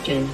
question.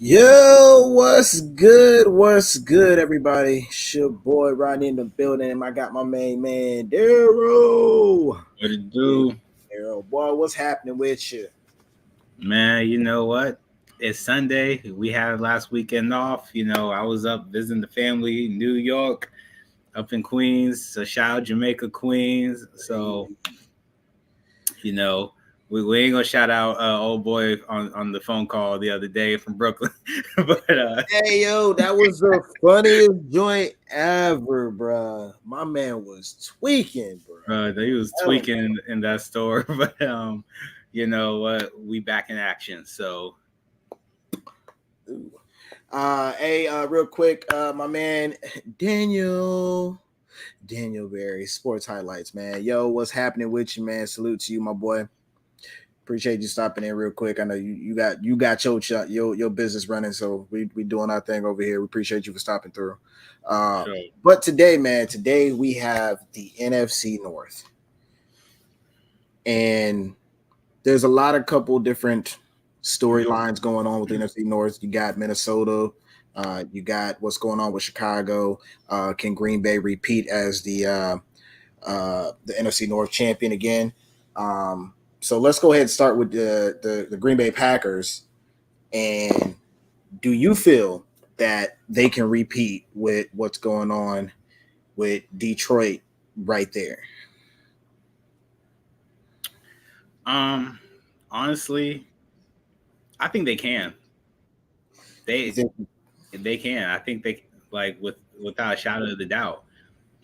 Yo, what's good? What's good, everybody? It's your boy Rodney in the building. I got my main man, Daryl. What it do? Daryl, boy, what's happening with you? Man, you know what? It's Sunday. We had last weekend off. You know, I was up visiting the family in New York, up in Queens. So shout out Jamaica, Queens. So, you know, we ain't gonna shout out old boy on the phone call the other day from Brooklyn. But hey yo, that was the funniest joint ever, bro. My man was tweaking, bro. He was tweaking in that store. But you know what? We back in action. So real quick, my man Daniel Berry, Sports Highlights, man. Yo, what's happening with you, man? Salute to you, my boy. Appreciate you stopping in real quick. I know you got your business running, so we doing our thing over here. We appreciate you for stopping through. Sure. But today we have the NFC North, and there's a couple different storylines going on with the NFC North. You got Minnesota, you got what's going on with Chicago. Can Green Bay repeat as the NFC North champion again? So let's go ahead and start with the Green Bay Packers. And do you feel that they can repeat with what's going on with Detroit right there? Honestly, I think they can. They can. I think they without a shadow of the doubt.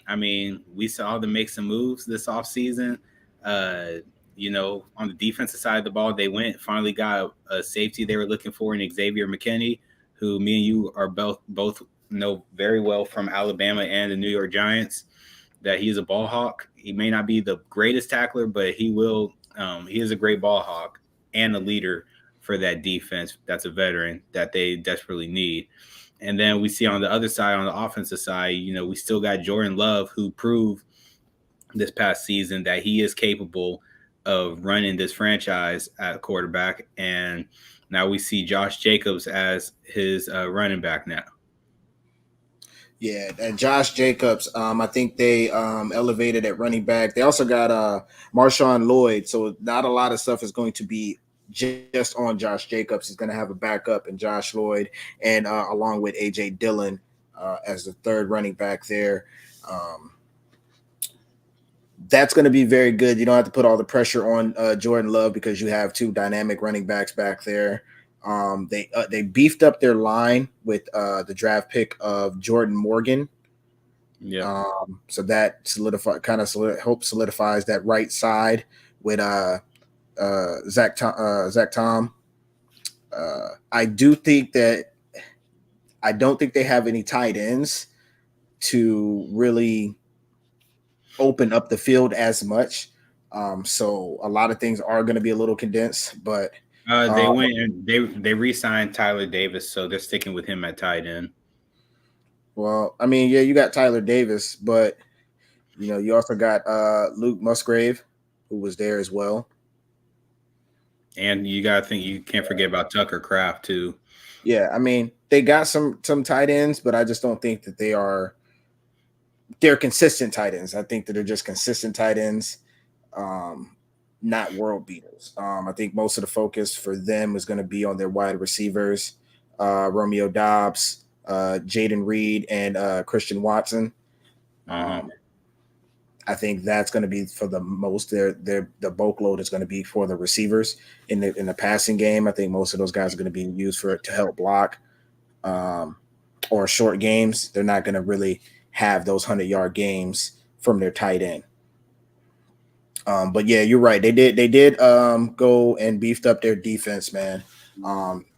I mean, we saw them make some moves this offseason. You know, on the defensive side of the ball, they finally got a safety they were looking for in Xavier McKinney, who me and you are both know very well from Alabama and the New York Giants, that he's a ball hawk. He may not be the greatest tackler, but he is a great ball hawk and a leader for that defense. That's a veteran that they desperately need. And then we see on the other side, on the offensive side, you know, we still got Jordan Love, who proved this past season that he is capable of running this franchise at quarterback. And now we see Josh Jacobs as his running back now. Yeah, and Josh Jacobs, I think they elevated at running back. They also got Marshawn Lloyd, so not a lot of stuff is going to be just on Josh Jacobs. He's going to have a backup in Josh Lloyd, and along with A.J. Dillon as the third running back there. That's going to be very good. You don't have to put all the pressure on Jordan Love because you have two dynamic running backs back there. They beefed up their line with the draft pick of Jordan Morgan. Yeah. So that solidifies that right side with Zach Tom. I don't think they have any tight ends to really open up the field as much. So a lot of things are going to be a little condensed, but they went and they re-signed Tyler Davis, so they're sticking with him at tight end. Well, I mean, yeah, you got Tyler Davis, but you know, you also got Luke Musgrave, who was there as well. And you can't forget about Tucker Kraft too. Yeah, I mean, they got some tight ends, but I just don't think that they're consistent tight ends. I think that they're just consistent tight ends, not world beaters. I think most of the focus for them is going to be on their wide receivers, Romeo Doubs, Jaden Reed and Christian Watson. I think that's going to be for the most. The bulk load is going to be for the receivers in the passing game. I think most of those guys are going to be used to help block or short games. They're not going to really have those 100-yard games from their tight end. But yeah, you're right. They did go and beefed up their defense, man.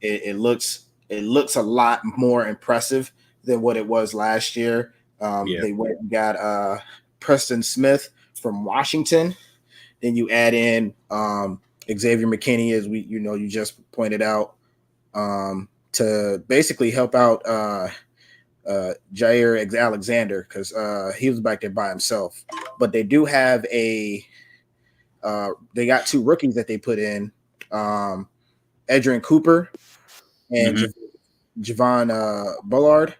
It looks a lot more impressive than what it was last year. They went and got Preston Smith from Washington. Then you add in Xavier McKinney, as you just pointed out, to basically help out Jair Alexander, because he was back there by himself. But they do have they got two rookies that they put in, Edrin Cooper and Javon Bullard.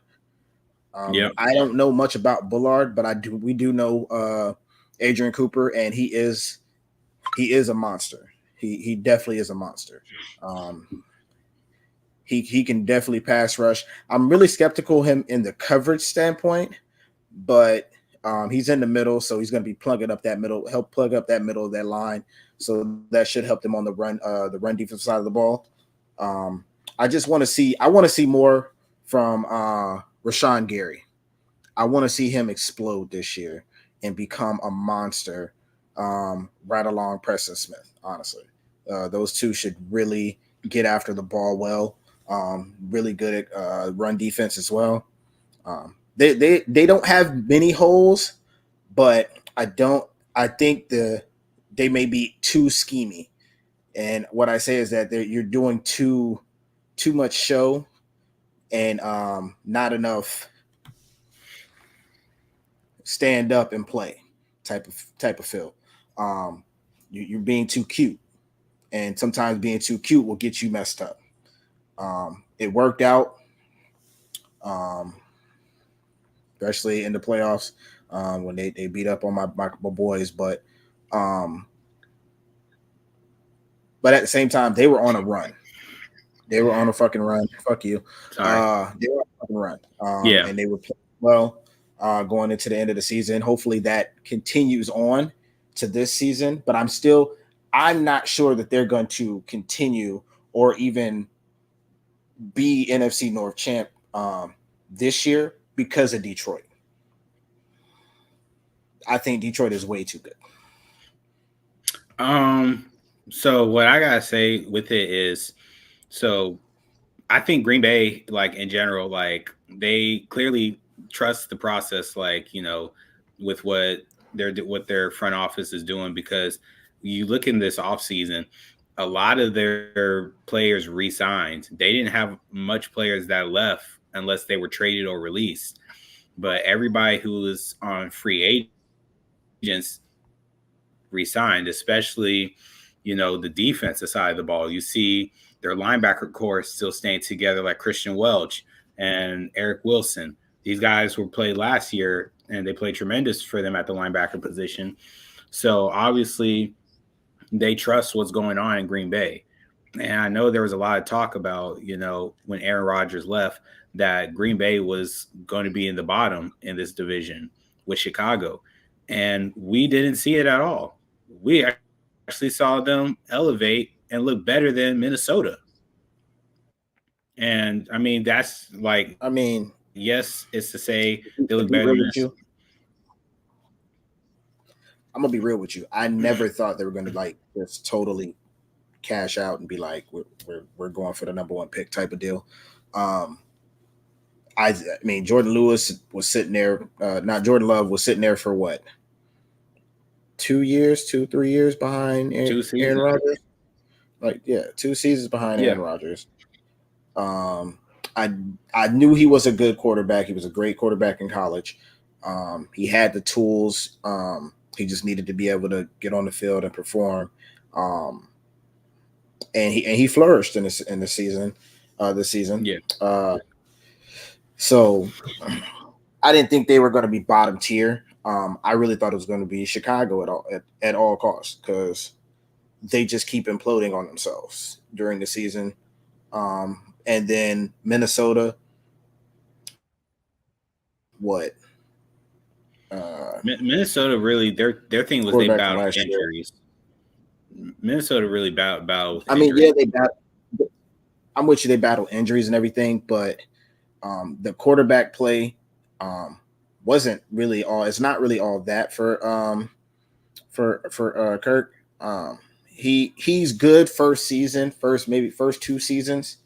I don't know much about Bullard, but we do know Adrian Cooper, and he is a monster. He definitely is a monster. He can definitely pass rush. I'm really skeptical him in the coverage standpoint, but he's in the middle, so he's going to be plugging up that middle, help plug up that middle of that line. So that should help them on the run defense side of the ball. I want to see more from Rashawn Gary. I want to see him explode this year and become a monster right along Preston Smith, honestly. Those two should really get after the ball well. Really good at run defense as well. They don't have many holes, but I think they may be too schemy. And what I say is that you're doing too much show and not enough stand up and play type of feel. You're being too cute, and sometimes being too cute will get you messed up. It worked out, especially in the playoffs when they beat up on my boys, but at the same time they were on a run. They were on a fucking run. Fuck you. They were on a fucking run. And they were playing well going into the end of the season. Hopefully that continues on to this season. But I'm not sure that they're going to continue or even be NFC North champ this year because of Detroit. I think Detroit is way too good. So what I gotta say with it is, so I think Green Bay, like in general, like they clearly trust the process, like, with what their front office is doing, because you look in this offseason, a lot of their players re-signed. They didn't have much players that left unless they were traded or released. But everybody who was on free agents re-signed, especially, the defensive side of the ball. You see their linebacker core still staying together, like Christian Welch and Eric Wilson. These guys were played last year, and they played tremendous for them at the linebacker position. So obviously they trust what's going on in Green Bay. And I know there was a lot of talk about, when Aaron Rodgers left, that Green Bay was going to be in the bottom in this division with Chicago. And we didn't see it at all. We actually saw them elevate and look better than Minnesota. And I mean, that's like, yes, it's to say they look better than Minnesota. I'm gonna be real with you. I never thought they were gonna like just totally cash out and be like, we're going for the number one pick type of deal. I mean, Jordan Lewis was sitting there. Not Jordan Love was sitting there for what? 3 years behind Aaron Rodgers. Like, 2 seasons behind Aaron Rodgers. I knew he was a good quarterback. He was a great quarterback in college. He had the tools. He just needed to be able to get on the field and perform. And he flourished in the season. This season. Yeah. So I didn't think they were going to be bottom tier. I really thought it was going to be Chicago at all costs, because they just keep imploding on themselves during the season. And then Minnesota, what? Minnesota really their thing was they Quarterback from battled last year. injuries. Minnesota really battled with I mean, injuries. yeah, I'm with you. They battle injuries and everything, but the quarterback play wasn't really all. It's not really all that for Kirk. He's good first season, maybe first 2 seasons,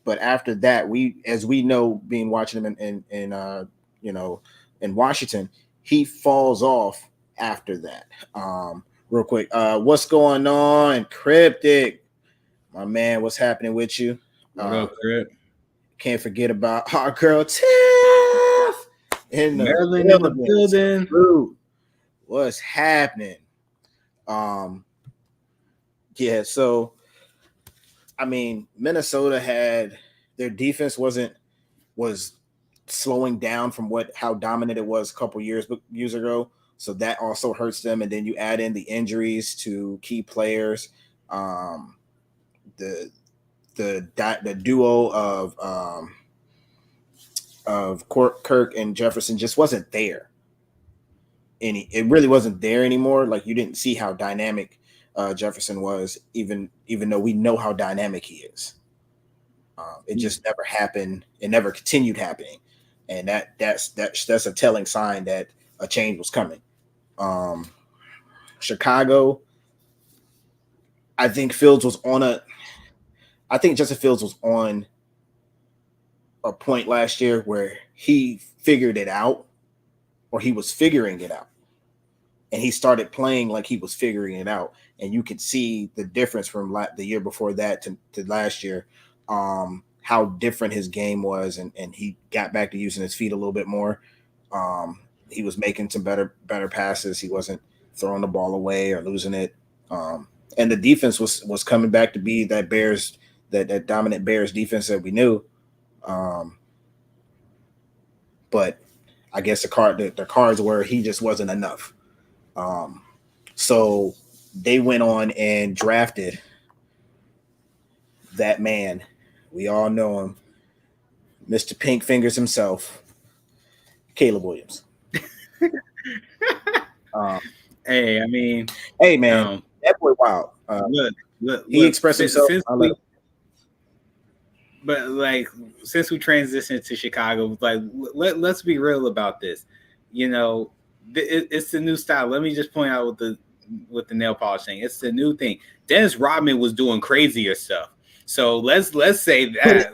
but after that, as we know, being watching him in Washington, he falls off after that. Real quick, what's going on, Cryptic? My man, what's happening with you? What up, Crip? Can't forget about our girl Tiff in the Maryland in the building. Dude, what's happening? Yeah, so I mean, Minnesota had their defense was slowing down from how dominant it was a couple years ago. So that also hurts them. And then you add in the injuries to key players. The duo of Kirk and Jefferson just wasn't there. It really wasn't there anymore. Like, you didn't see how dynamic Jefferson was, even though we know how dynamic he is. It just never happened. It never continued happening, and that's a telling sign that a change was coming. Chicago, I think Justin Fields was on a point last year where he figured it out, or he was figuring it out, and he started playing like he was figuring it out. And you could see the difference from the year before that to last year, how different his game was, and he got back to using his feet a little bit more. He was making some better passes. He wasn't throwing the ball away or losing it. And the defense was coming back to be that dominant Bears defense that we knew. But I guess the cards were he just wasn't enough. So they went on and drafted that man. We all know him, Mr. Pink Fingers himself, Caleb Williams. Hey, I mean, hey man, that boy wild. Look, he expressed himself. But like, since we transitioned to Chicago, like, let's be real about this. You know, it's the new style. Let me just point out with the nail polish thing. It's the new thing. Dennis Rodman was doing crazier stuff. So let's say that.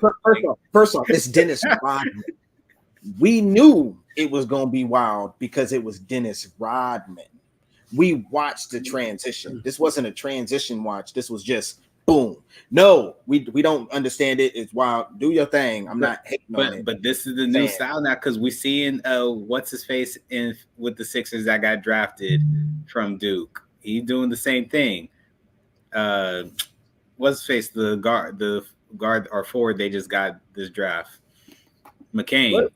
First off, it's Dennis Rodman. We knew it was going to be wild because it was Dennis Rodman. We watched the transition. This wasn't a transition watch. This was just boom. No, we don't understand it. It's wild. Do your thing. I'm not hating on it. But this is the new style now, because we seeing what's his face with the Sixers that got drafted from Duke. He's doing the same thing. What's his face? The guard or forward they just got this draft. McCain. What?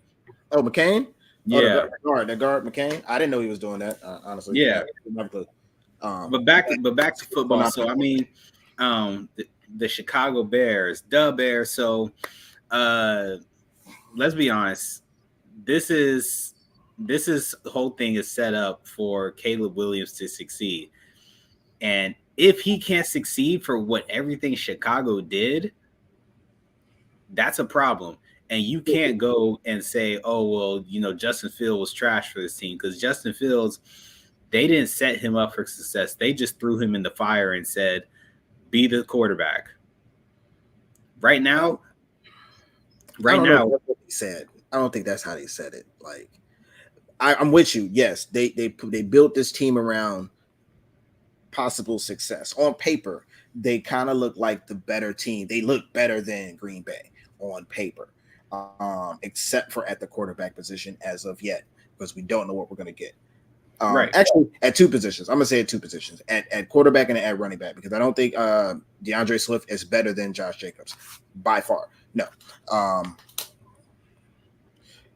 Oh, McCain? Yeah. Oh, the guard McCain. I didn't know he was doing that, honestly. Yeah. But back to football. So I mean, the Chicago Bears, the Bears. So let's be honest. This whole thing is set up for Caleb Williams to succeed. And if he can't succeed for what everything Chicago did, that's a problem. And you can't go and say, oh, well, you know, Justin Fields was trash for this team, because Justin Fields, they didn't set him up for success. They just threw him in the fire and said, be the quarterback. Right now, that's what he said. I don't think that's how they said it. Like, I'm with you. Yes, they built this team around possible success. On paper, they kind of look like the better team. They look better than Green Bay on paper, except for at the quarterback position as of yet, because we don't know what we're going to get. Right. Actually, at two positions. I'm going to say at two positions, at quarterback and at running back, because I don't think DeAndre Swift is better than Josh Jacobs by far. No.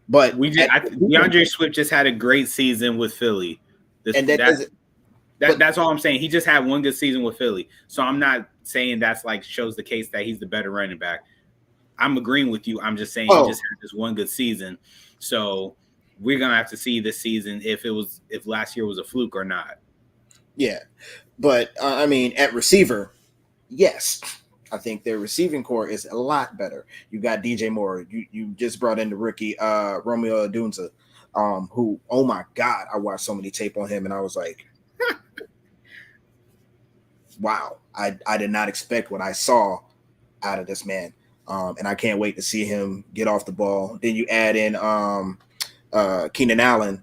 But DeAndre Swift just had a great season with Philly. That's all I'm saying. He just had one good season with Philly. So I'm not saying that's like shows the case that he's the better running back. I'm agreeing with you. I'm just saying he just had this one good season. So we're gonna have to see this season if last year was a fluke or not. Yeah, but I mean, at receiver, yes, I think their receiving core is a lot better. You got DJ Moore. You just brought in the rookie Romeo Odunze, who, oh my God, I watched so many tape on him, and I was like, wow, I did not expect what I saw out of this man. And I can't wait to see him get off the ball. Then you add in Keenan Allen.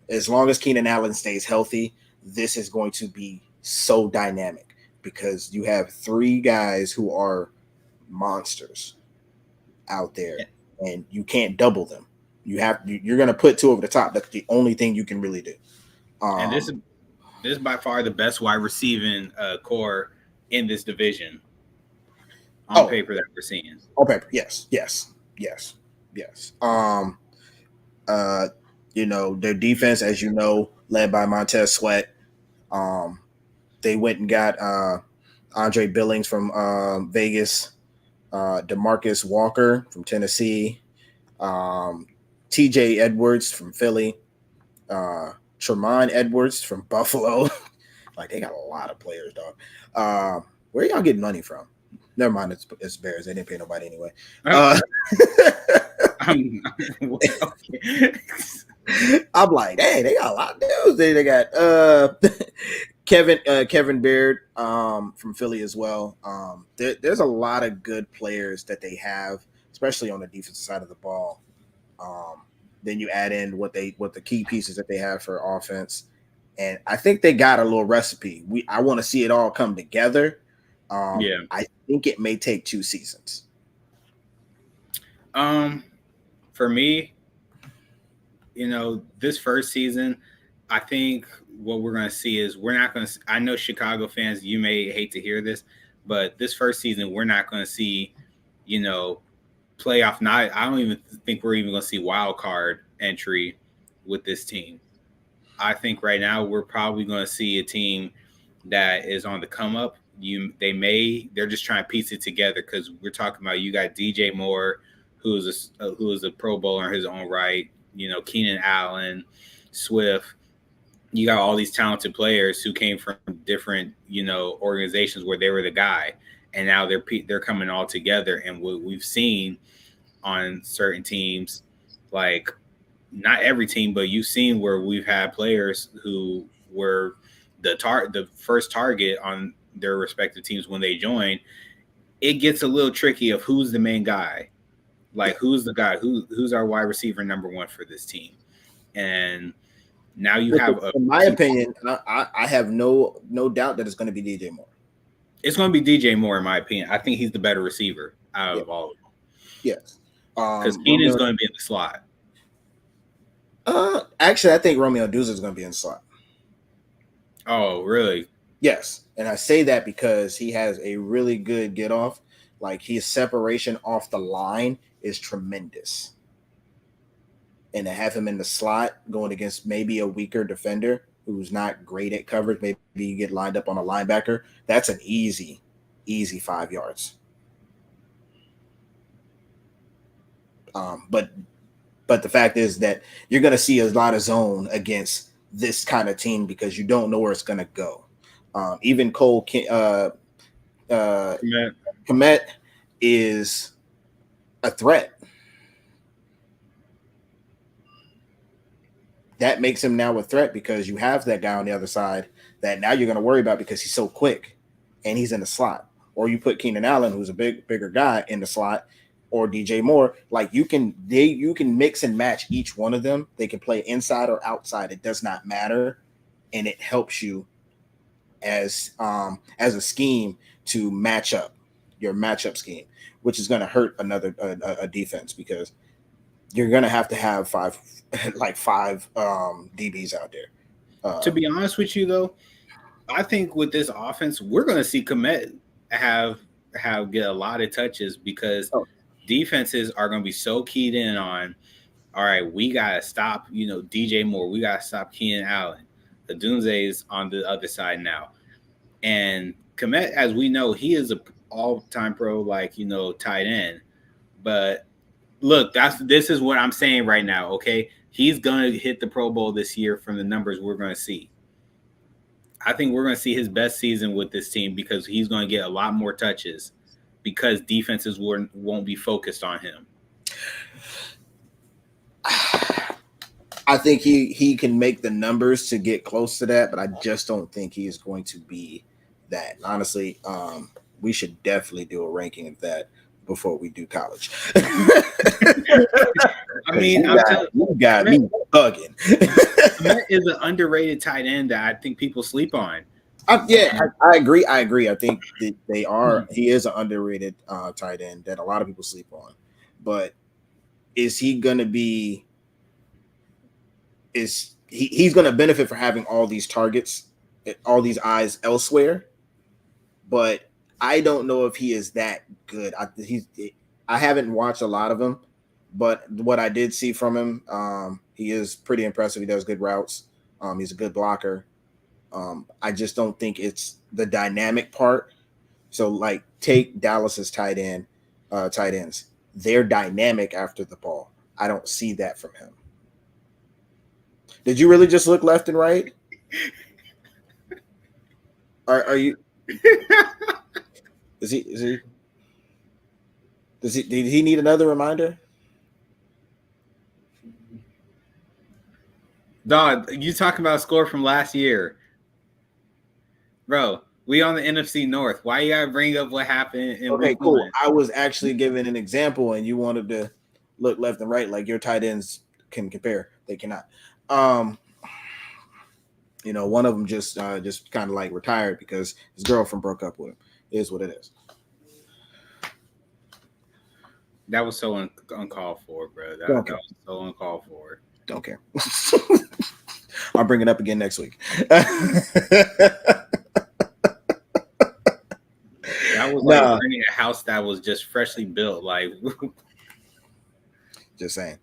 As long as Keenan Allen stays healthy, this is going to be so dynamic because you have three guys who are monsters out there, and you can't double them. You're going to put two over the top. That's the only thing you can really do. And this is by far the best wide receiving core in this division on paper that we're seeing. On paper, yes. Their defense, as you know, led by Montez Sweat. They went and got Andre Billings from Vegas, DeMarcus Walker from Tennessee, TJ Edwards from Philly, Tremont Edwards from Buffalo. Like, they got a lot of players, dog. Where y'all getting money from? Never mind, it's Bears. They didn't pay nobody anyway. I'm like, hey, they got a lot of dudes. They got Kevin Baird from Philly as well. There's a lot of good players that they have, especially on the defensive side of the ball. Then you add in what the key pieces that they have for offense, and I think they got a little recipe. I want to see it all come together. I think it may take 2 seasons. For me, this first season, I think what we're going to see is we're not going to – I know Chicago fans, you may hate to hear this, but this first season, we're not going to see, playoff night. I don't even think we're even going to see wild card entry with this team. I think right now we're probably going to see a team that is on the come up. They're just trying to piece it together because we're talking about you got DJ Moore, who is a Pro Bowler in his own right. Keenan Allen, Swift. You got all these talented players who came from different organizations where they were the guy, and now they're coming all together. And what we've seen on certain teams, like not every team, but you've seen where we've had players who were the first target on their respective teams when they join. It gets a little tricky of who's the main guy, like who's the guy, who's our wide receiver number one for this team. And now you have in my opinion, I have no doubt that it's going to be DJ Moore. It's going to be DJ Moore, in my opinion. I think he's the better receiver out of all of them. Yes. Because Keenan's going to be in the slot. Actually, I think Romeo Odunze is going to be in the slot. Oh, really? Yes. And I say that because he has a really good get off. Like, his separation off the line is tremendous. And to have him in the slot going against maybe a weaker defender who's not great at coverage, maybe you get lined up on a linebacker, that's an easy 5 yards. But the fact is that you're going to see a lot of zone against this kind of team because you don't know where it's going to go. Even Cole Kmet is a threat. That makes him now a threat because you have that guy on the other side that now you're going to worry about because he's so quick and he's in the slot. Or you put Keenan Allen, who's a bigger guy, in the slot, or DJ Moore. Like, you can mix and match each one of them. They can play inside or outside. It does not matter, and it helps you as a scheme to match up your matchup scheme, which is going to hurt a defense because you're going to have five DBs out there. To be honest with you, though, I think with this offense, we're going to see Kmet get a lot of touches because defenses are going to be so keyed in on, all right, we got to stop, DJ Moore. We got to stop Keenan Allen. The Odunze's on the other side now. And Kmet, as we know, he is an all-time pro, tight end. But Look, this is what I'm saying right now. Okay, he's gonna hit the Pro Bowl this year from the numbers we're gonna see. I think we're gonna see his best season with this team because he's gonna get a lot more touches because defenses won't be focused on him. I think he can make the numbers to get close to that, but I just don't think he is going to be that. Honestly, we should definitely do a ranking of that before we do college. I mean, you got me bugging. That is an underrated tight end that I think people sleep on. I agree. I think that they are. He is an underrated tight end that a lot of people sleep on. But is he going to be? He's going to benefit for having all these targets, all these eyes elsewhere? But I don't know if he is that good. I haven't watched a lot of him, but what I did see from him, he is pretty impressive. He does good routes. He's a good blocker. I just don't think it's the dynamic part. So, like, take Dallas's tight ends. They're dynamic after the ball. I don't see that from him. Did you really just look left and right? Are you? Did he need another reminder? Dog, you talking about a score from last year. Bro, we on the NFC North. Why you gotta bring up what happened in Okay, cool. One? I was actually giving an example and you wanted to look left and right like your tight ends can compare. They cannot. One of them just kind of like retired because his girlfriend broke up with him. It is what it is. That was so uncalled for, bro. That was so uncalled for. Don't care. I'll bring it up again next week. That was like burning a house that was just freshly built. Like, just saying.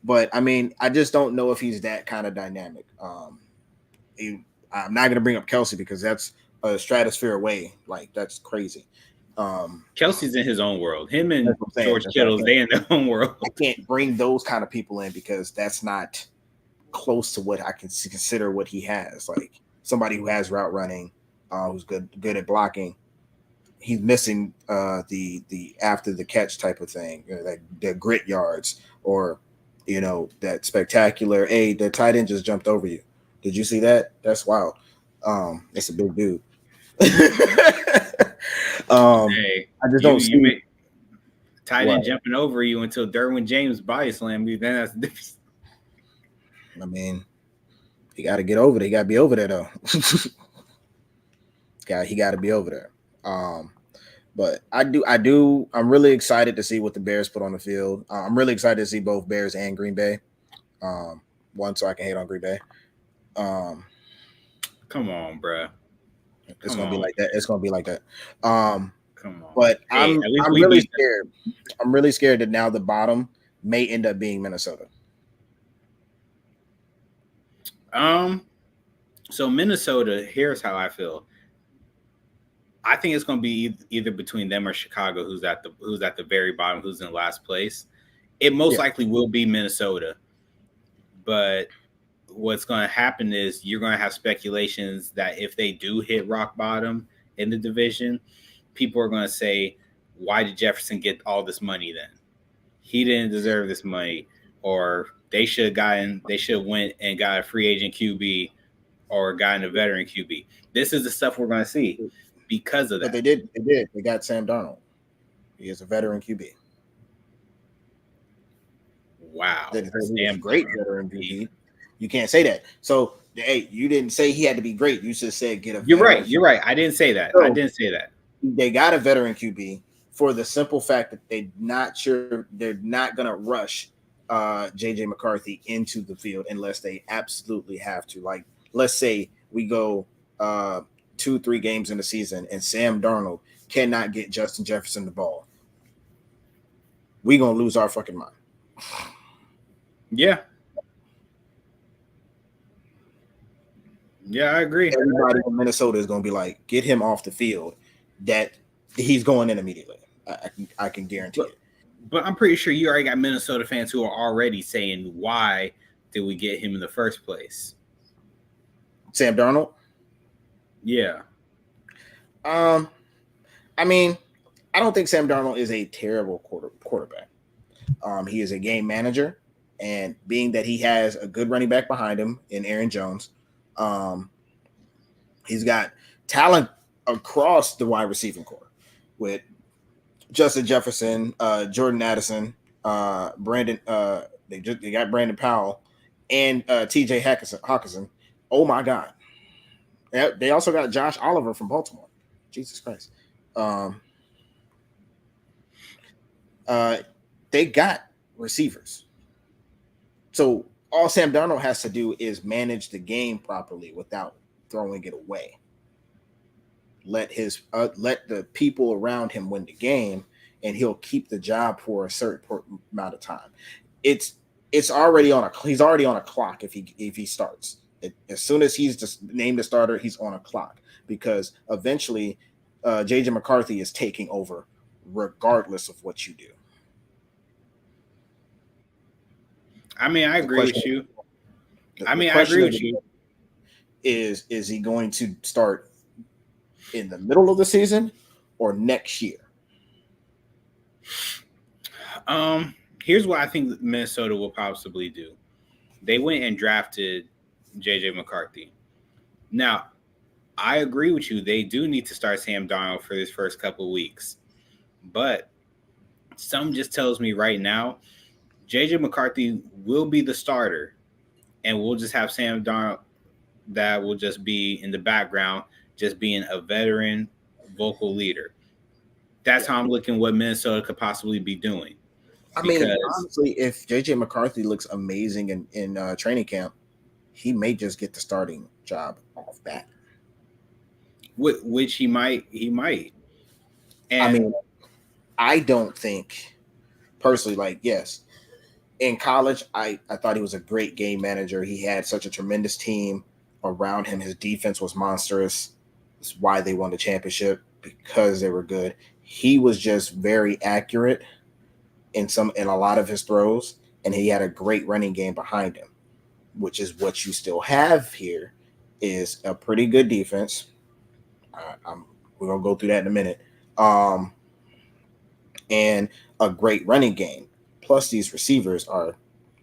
But I mean, I just don't know if he's that kind of dynamic. I'm not going to bring up Kelsey because that's a stratosphere away. Like, that's crazy. Kelsey's in his own world. Him and George Kittle's, they in their own world. I can't bring those kind of people in because that's not close to what I can consider what he has. Like somebody who has route running, who's good at blocking. He's missing the after the catch type of thing, like the grit yards or that spectacular. Hey, the tight end just jumped over you. Did you see that? That's wild. It's a big dude. Hey, I just don't see tight end jumping over you until Derwin James body slammed you. Then that's different. I mean, he got to get over there. He got to be over there though. He got to be over there. But I'm really excited to see what the Bears put on the field. I'm really excited to see both Bears and Green Bay. One, so I can hate on Green Bay. Come on, bro. It's gonna be like that. It's gonna be like that. Come on. But I'm really scared. I'm really scared that now the bottom may end up being Minnesota. So Minnesota, here's how I feel. I think it's going to be either between them or Chicago, who's at the very bottom, who's in last place. It most likely will be Minnesota. But what's going to happen is you're going to have speculations that if they do hit rock bottom in the division, people are going to say, why did Jefferson get all this money then? He didn't deserve this money. Or they should have went and got a free agent QB or gotten a veteran QB. This is the stuff we're going to see because of that. But they did. They got Sam Darnold. He is a veteran QB. Wow. Sam great veteran QB. You can't say that. So, hey, you didn't say he had to be great. You just said get a veteran. You're right. I didn't say that. So, they got a veteran QB for the simple fact that they're not going to rush JJ McCarthy into the field unless they absolutely have to. Like, let's say we go 2-3 games in the season and Sam Darnold cannot get Justin Jefferson the ball. We're going to lose our fucking mind. Yeah. Yeah, I agree. Everybody in Minnesota is going to be like, get him off the field. That he's going in immediately. I can guarantee it. But I'm pretty sure you already got Minnesota fans who are already saying, why did we get him in the first place? Sam Darnold? Yeah. I mean, I don't think Sam Darnold is a terrible quarterback. He is a game manager, and being that he has a good running back behind him in Aaron Jones, he's got talent across the wide receiving core with Justin Jefferson, Jordan Addison, Brandon. They got Brandon Powell and T.J. Hawkinson. Oh my God! They also got Josh Oliver from Baltimore. Jesus Christ! They got receivers. So all Sam Darnold has to do is manage the game properly without throwing it away. Let the people around him win the game, and he'll keep the job for a certain amount of time. It's already on a he's already on a clock if he starts. As soon as he's just named a starter, he's on a clock because eventually JJ McCarthy is taking over regardless of what you do. I mean, I agree with you. I agree with you. Is he going to start in the middle of the season or next year? Here's what I think Minnesota will possibly do. They went and drafted JJ McCarthy. Now, I agree with you. They do need to start Sam Darnold for this first couple of weeks. But something just tells me right now, JJ McCarthy will be the starter, and we'll just have Sam Darnold that will just be in the background, just being a veteran vocal leader. That's how I'm looking what Minnesota could possibly be doing. I mean, honestly, if JJ McCarthy looks amazing in training camp, he may just get the starting job off bat. Which he might. And I mean, I don't think personally, like, yes, in college, I thought he was a great game manager. He had such a tremendous team around him. His defense was monstrous. That's why they won the championship, because they were good. He was just very accurate in a lot of his throws, and he had a great running game behind him, which is what you still have here is a pretty good defense. We're gonna go through that in a minute. And a great running game. Plus, these receivers are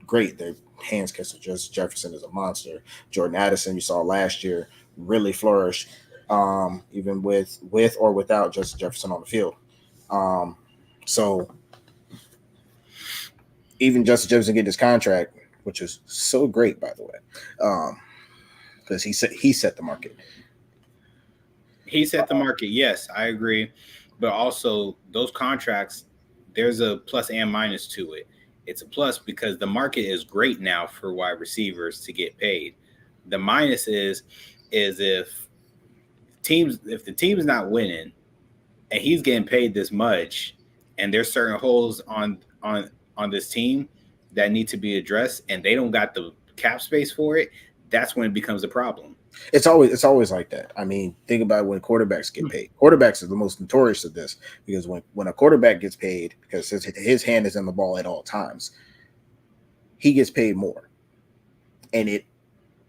great. Their hands catch. Just Jefferson is a monster. Jordan Addison, you saw last year, really flourished, even with or without Justin Jefferson on the field. So even Justin Jefferson get his contract, which is so great, by the way, because he set the market. He set the market. Yes, I agree. But also those contracts, there's a plus and minus to it. It's a plus because the market is great now for wide receivers to get paid. The minus is if the team's not winning and he's getting paid this much, and there's certain holes on this team that need to be addressed, and they don't got the cap space for it, that's when it becomes a problem. It's always like that. I mean, think about when quarterbacks get paid. Quarterbacks are the most notorious of this because when a quarterback gets paid, because his hand is in the ball at all times, he gets paid more. And it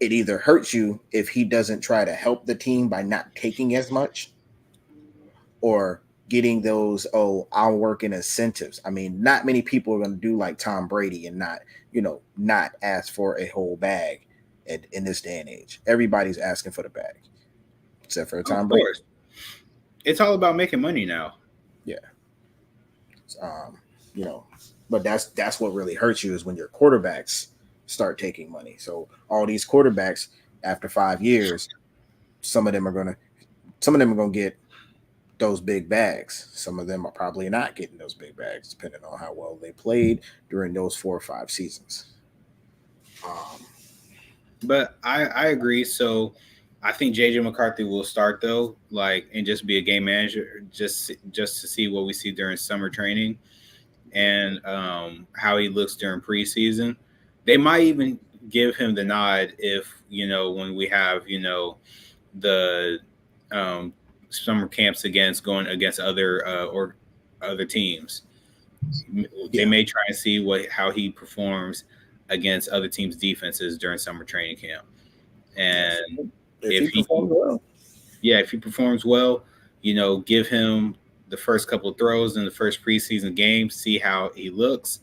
either hurts you if he doesn't try to help the team by not taking as much, or getting those, I'll work in incentives. I mean, not many people are going to do like Tom Brady and not ask for a whole bag. In this day and age, everybody's asking for the bag, except for Tom Brady. It's all about making money now. Yeah. But that's what really hurts you is when your quarterbacks start taking money. So all these quarterbacks, after 5 years, some of them are gonna get those big bags. Some of them are probably not getting those big bags, depending on how well they played during those 4 or 5 seasons. But I agree. So I think JJ McCarthy will start though, and just be a game manager, just to see what we see during summer training and how he looks during preseason. They might even give him the nod if when we have the summer camps going against other teams. They may try and see how he performs against other teams' defenses during summer training camp. And if he performs well, if he performs well, give him the first couple of throws in the first preseason game, see how he looks.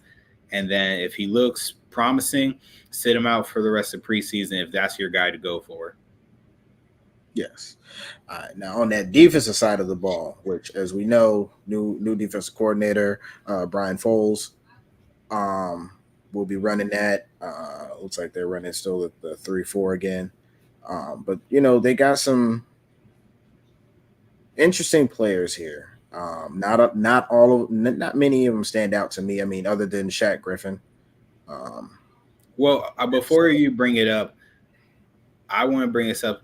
And then if he looks promising, sit him out for the rest of preseason if that's your guy to go for. Yes. Now on that defensive side of the ball, which, as we know, new defensive coordinator Brian Foles will be running that. Looks like they're running still the 3-4 again. But they got some interesting players here. Not many of them stand out to me. I mean, other than Shaq Griffin. Before you bring it up, I want to bring this up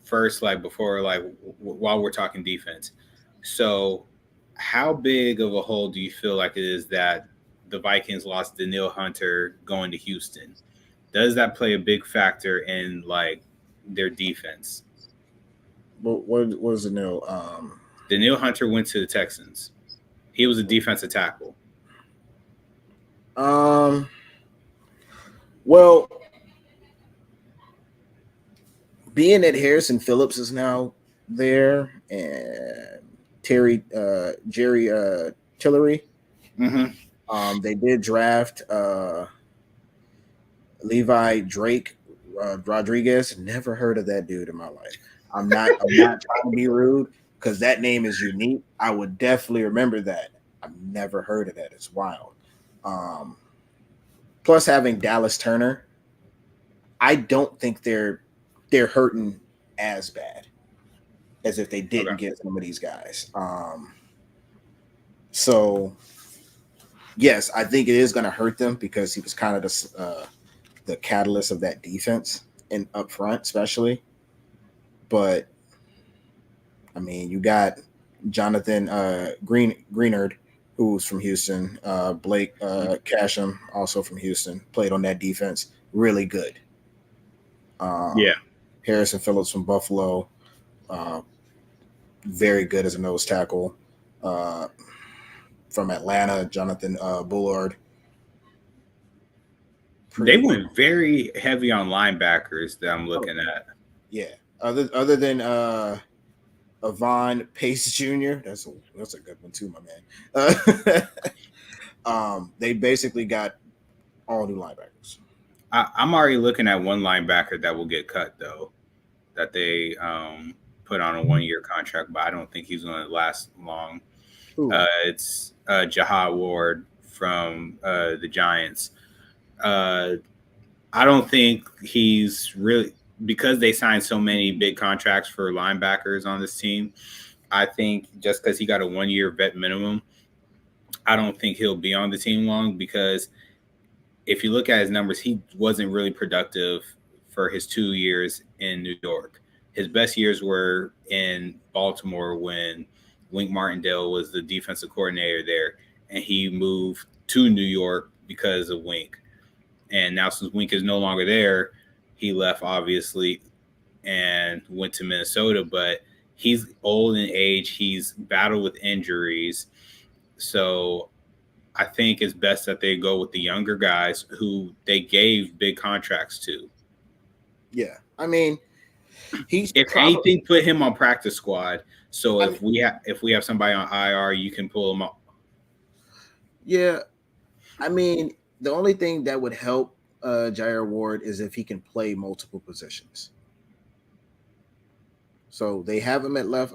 first, while we're talking defense. So, how big of a hole do you feel like it is that the Vikings lost Danielle Hunter going to Houston? Does that play a big factor in their defense? What was Danielle? Danielle Hunter went to the Texans. He was a defensive tackle. Well, being that Harrison Phillips is now there and Jerry Tillery, they did draft Levi Drake Rodriguez. Never heard of that dude in my life. I'm not trying to be rude because that name is unique. I would definitely remember that. I've never heard of that. It's wild. Plus having Dallas Turner, I don't think they're hurting as bad as if they didn't get some of these guys. So yes, I think it is going to hurt them because he was kind of the catalyst of that defense and up front, especially. But I mean, you got Jonathan Greenard, who's from Houston. Blake Casham, also from Houston, played on that defense. Really good. Harrison Phillips from Buffalo, very good as a nose tackle. From Atlanta, Jonathan Bullard. They went very heavy on linebackers that I'm looking at. Yeah, other than Avon Pace Jr., that's a good one too, my man. They basically got all new linebackers. I'm already looking at one linebacker that will get cut, though, that they put on a 1-year contract, but I don't think he's going to last long. It's Jahad Ward from the Giants. I don't think he's really, because they signed so many big contracts for linebackers on this team, I think just because he got a 1-year vet minimum, I don't think he'll be on the team long because if you look at his numbers, he wasn't really productive for his 2 years in New York. His best years were in Baltimore when Wink Martindale was the defensive coordinator there, and he moved to New York because of Wink. And now since Wink is no longer there, he left, obviously, and went to Minnesota. But he's old in age. He's battled with injuries. So I think it's best that they go with the younger guys who they gave big contracts to. Yeah. I mean, anything, put him on practice squad. So if we have somebody on IR, you can pull him up. Yeah. I mean, the only thing that would help Jair Ward is if he can play multiple positions. So they have him at left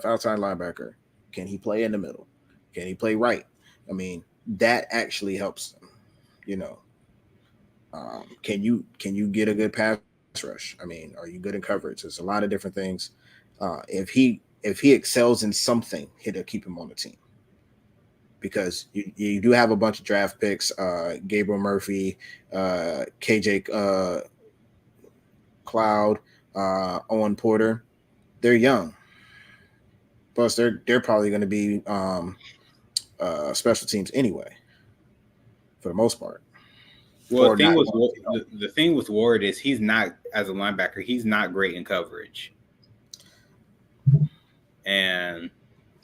outside linebacker. Can he play in the middle? Can he play right? I mean, that actually helps them. Can you get a good pass rush? I mean, are you good in coverage? There's a lot of different things. If he excels in something, it'll keep him on the team. Because you do have a bunch of draft picks, Gabriel Murphy, KJ Cloud, Owen Porter. They're young. Plus, they're probably going to be special teams anyway, for the most part. Well, the thing with Ward is he's not, as a linebacker, he's not great in coverage. And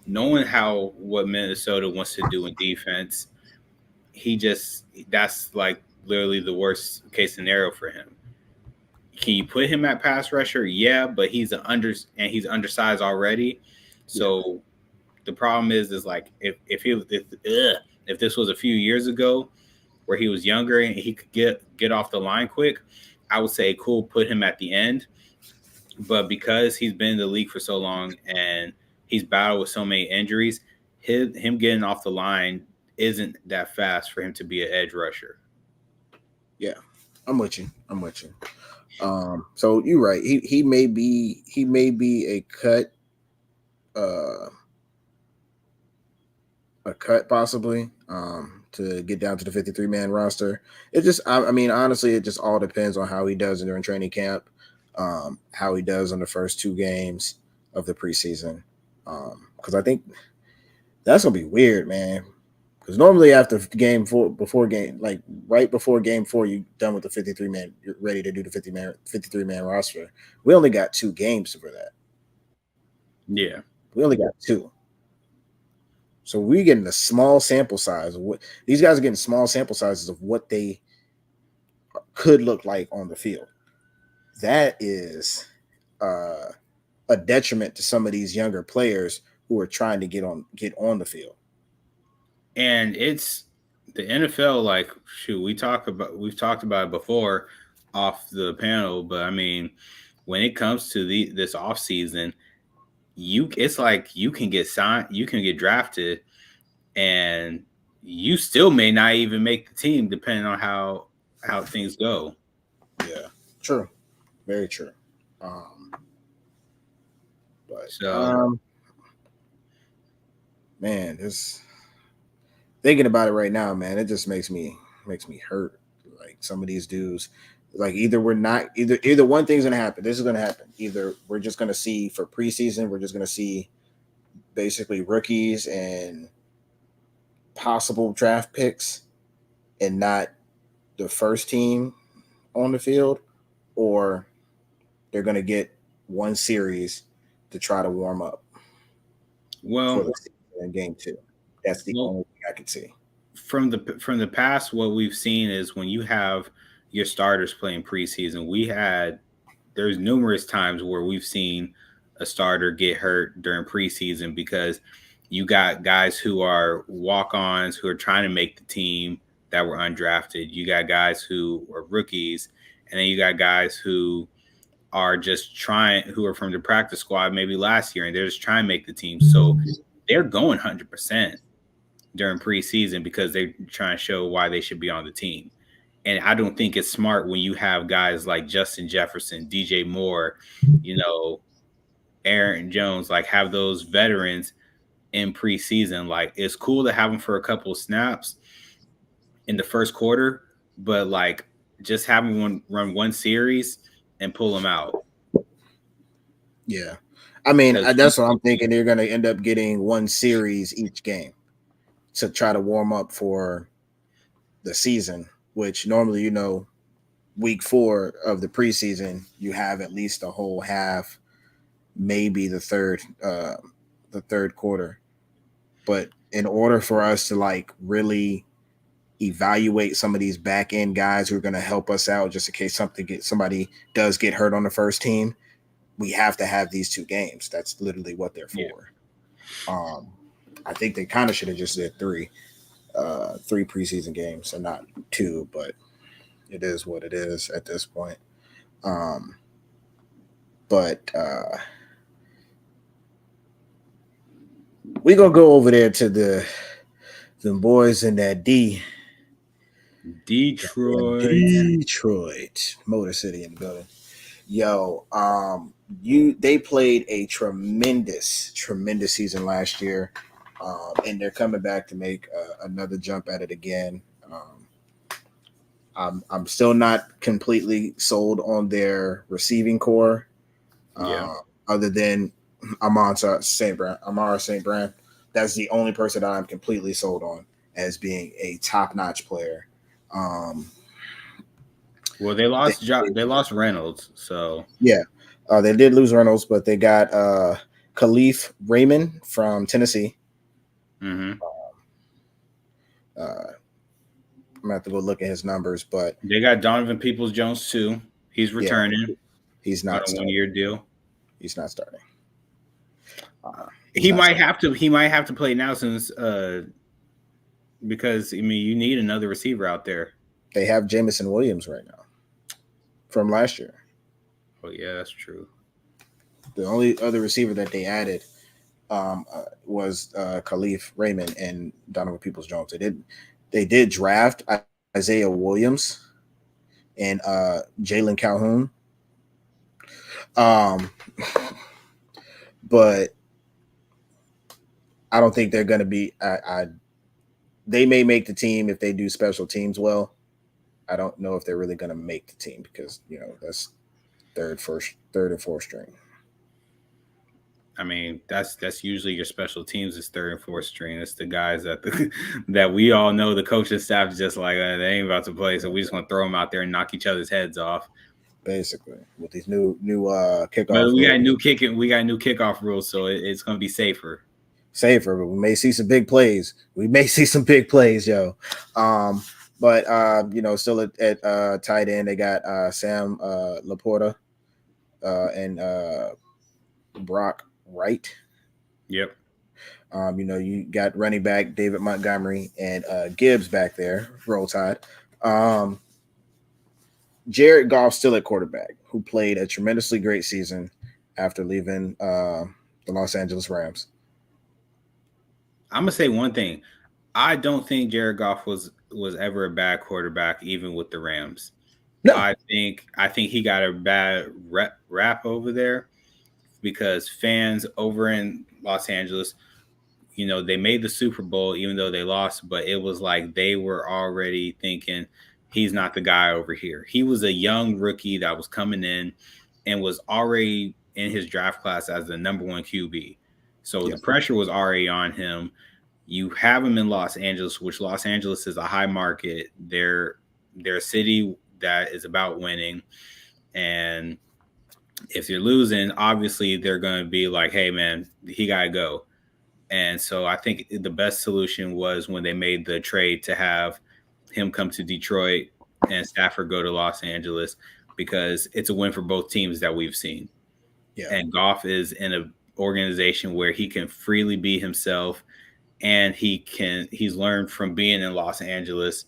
knowing what Minnesota wants to do in defense, that's like literally the worst case scenario for him. Can you put him at pass rusher? Yeah, but he's undersized already. So the problem is like if this was a few years ago where he was younger and he could get off the line quick, I would say cool, put him at the end. But because he's been in the league for so long and he's battled with so many injuries, him getting off the line isn't that fast for him to be an edge rusher. Yeah, I'm with you. So you're right. He may be a cut possibly to get down to the 53-man roster. It just I mean honestly it just all depends on how he does during training camp, how he does on the first 2 games of the preseason. Because I think that's gonna be weird, man. Because normally after game 4, right before game 4, you're done with the 53-man. You're ready to do the 53-man roster. We only got 2 games for that. Yeah, we only got 2. So we're getting a small sample size of what these guys are getting. Small sample sizes of what they could look like on the field. That is a detriment to some of these younger players who are trying to get on the field. And it's the NFL. Like, shoot, we've talked about it before off the panel, but I mean, when it comes to this offseason, it's like you can get signed, you can get drafted, and you still may not even make the team depending on how things go. Yeah, true, very true. Man, this thinking about it right now, man, it just makes me hurt. Like some of these dudes, like either one thing's gonna happen. This is gonna happen. Either we're just gonna see for preseason, we're just gonna see basically rookies and possible draft picks and not the first team on the field, or they're gonna get one series to try to warm up. Well, for the season in game 2. That's the only thing I could see. From the past, what we've seen is when you have your starters playing preseason, there's numerous times where we've seen a starter get hurt during preseason because you got guys who are walk-ons who are trying to make the team that were undrafted. You got guys who are rookies, and then you got guys who are who are from the practice squad maybe last year, and they're just trying to make the team. So they're going 100% during preseason because they're trying to show why they should be on the team. And I don't think it's smart when you have guys like Justin Jefferson, DJ Moore, Aaron Jones, like have those veterans in preseason. Like it's cool to have them for a couple of snaps in the first quarter, but like just having one run one series and pull them out. Yeah. I mean, that's what I'm thinking. They're going to end up getting one series each game to try to warm up for the season, which normally, week 4 of the preseason, you have at least a whole half, maybe the third quarter. But in order for us to like really evaluate some of these back end guys who are going to help us out, just in case somebody does get hurt on the first team, we have to have these 2 games. That's literally what they're for. Yeah. I think they kind of should have just did 3 preseason games and not 2, but it is what it is at this point. But we gonna go over there to the boys in that Detroit, Motor City in the building. Yo, they played a tremendous season last year, and they're coming back to make another jump at it again. I'm still not completely sold on their receiving core, other than Amon-Ra St. Brown. That's the only person that I'm completely sold on as being a top-notch player. Well, they lost Reynolds, so yeah, they did lose Reynolds, but they got Khalif Raymond from Tennessee. Mm-hmm. I'm gonna have to go look at his numbers, but They got Donovan Peoples-Jones too. He's returning. He's on not a starting. 1-year deal. He's not starting. He might have to. He might have to play now since because I mean you need another receiver out there. They have Jamison Williams right now from last year. Oh yeah, that's true. The only other receiver that they added was Khalif Raymond and Donovan Peoples-Jones. They did draft Isaiah Williams and Jalen Calhoun. But I don't think they're going to be. They may make the team if they do special teams well. I don't know if they're really going to make the team because that's third and fourth string. I mean, that's usually your special teams is third and fourth string. It's the guys that we all know the coaching staff is just like they ain't about to play, so we just want to throw them out there and knock each other's heads off. Basically, with these new kickoff. But we got new kickoff rules, so it's going to be safer. But we may see some big plays. Yo. But still at tight end, they got Sam Laporta and Brock Wright. Yep. You got running back David Montgomery and Gibbs back there, Roll Tide. Jared Goff still at quarterback, who played a tremendously great season after leaving the Los Angeles Rams. I'm gonna say one thing. I don't think Jared Goff was ever a bad quarterback, even with the Rams. No. I think he got a bad rap over there because fans over in Los Angeles, they made the Super Bowl even though they lost, but it was like they were already thinking he's not the guy over here. He was a young rookie that was coming in and was already in his draft class as the number 1 QB. So the pressure was already on him. You have him in Los Angeles, which Los Angeles is a high market. They're a city that is about winning. And if you're losing, obviously they're going to be like, hey, man, he got to go. And so I think the best solution was when they made the trade to have him come to Detroit and Stafford go to Los Angeles because it's a win for both teams that we've seen. Yeah. And Goff is in an organization where he can freely be himself, and he's learned from being in Los Angeles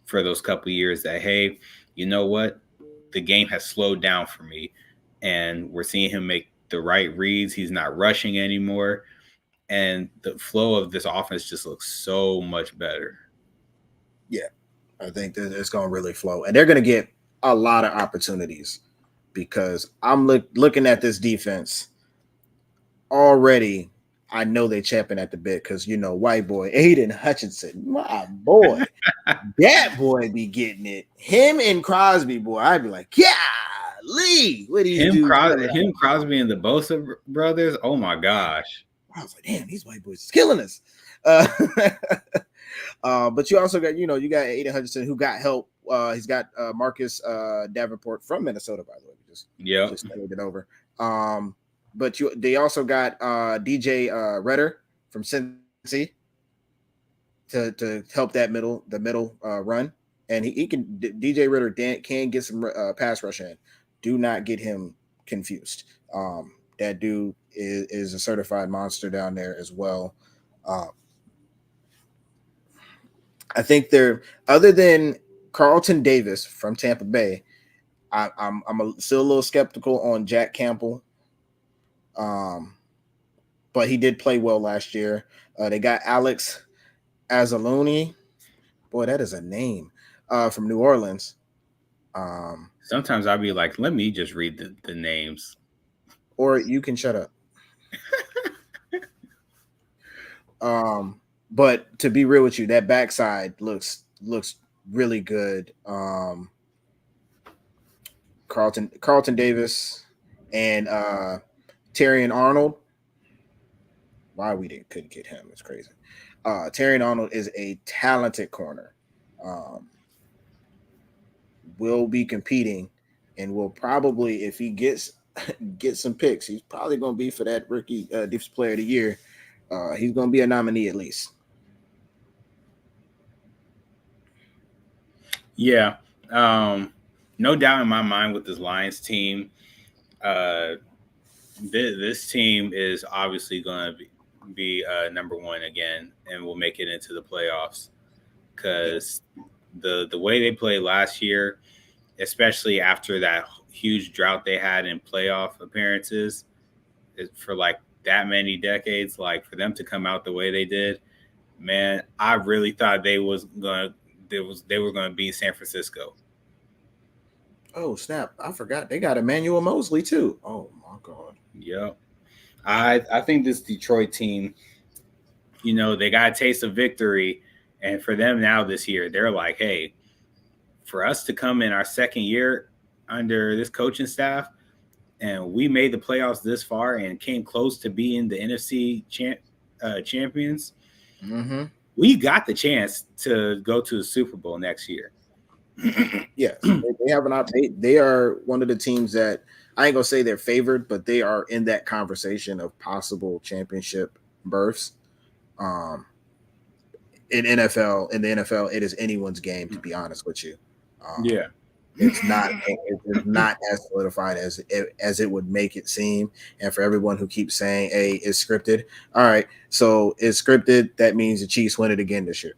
for those couple of years that, hey, you know what? The game has slowed down for me, and we're seeing him make the right reads. He's not rushing anymore, and the flow of this offense just looks so much better. Yeah, I think that it's going to really flow, and they're going to get a lot of opportunities because I'm looking at this defense already. I know they champing at the bit because white boy Aiden Hutchinson, my boy, that boy be getting it. Him and Crosby, boy, I'd be like, yeah, Lee, what do you do? Him, Crosby, and the Bosa brothers. Oh my gosh! I was like, damn, these white boys is killing us. But you also got, you got Aiden Hutchinson who got help. He's got Marcus Davenport from Minnesota, by the way. Just laid it over. But they also got DJ Redder from Cincy to help that middle run, and he can. DJ Redder can get some pass rush in. Do not get him confused. That dude is a certified monster down there as well. I think they're, other than Carlton Davis from Tampa Bay, I'm still a little skeptical on Jack Campbell. But he did play well last year. They got Alex Azzaloni. Boy, that is a name from New Orleans. Sometimes I'll be like, let me just read the names. Or you can shut up. But to be real with you, that backside looks really good. Carlton Davis and Terrion Arnold. Why we couldn't get him? It's crazy. Terrion Arnold is a talented corner. Will be competing, and will probably, if he gets get some picks. He's probably going to be for that rookie defensive player of the year. He's going to be a nominee at least. Yeah. No doubt in my mind with this Lions team. This team is obviously going to be number one again, and will make it into the playoffs because the way they played last year, especially after that huge drought they had in playoff appearances for like that many decades, like for them to come out the way they did, man, I really thought they were going to beat San Francisco. Oh snap! I forgot they got Emmanuel Mosley too. Oh my god. Yep. I think this Detroit team, they got a taste of victory, and for them now this year, they're like, hey, for us to come in our second year under this coaching staff, and we made the playoffs this far and came close to being the NFC champions, we got the chance to go to the Super Bowl next year. Yes, they have an opportunity. They are one of the teams that I ain't gonna say they're favored, but they are in that conversation of possible championship berths. In the NFL, it is anyone's game, to be honest with you. It's not as solidified as it would make it seem. And for everyone who keeps saying, "Hey, it's scripted," all right, so it's scripted. That means the Chiefs win it again this year.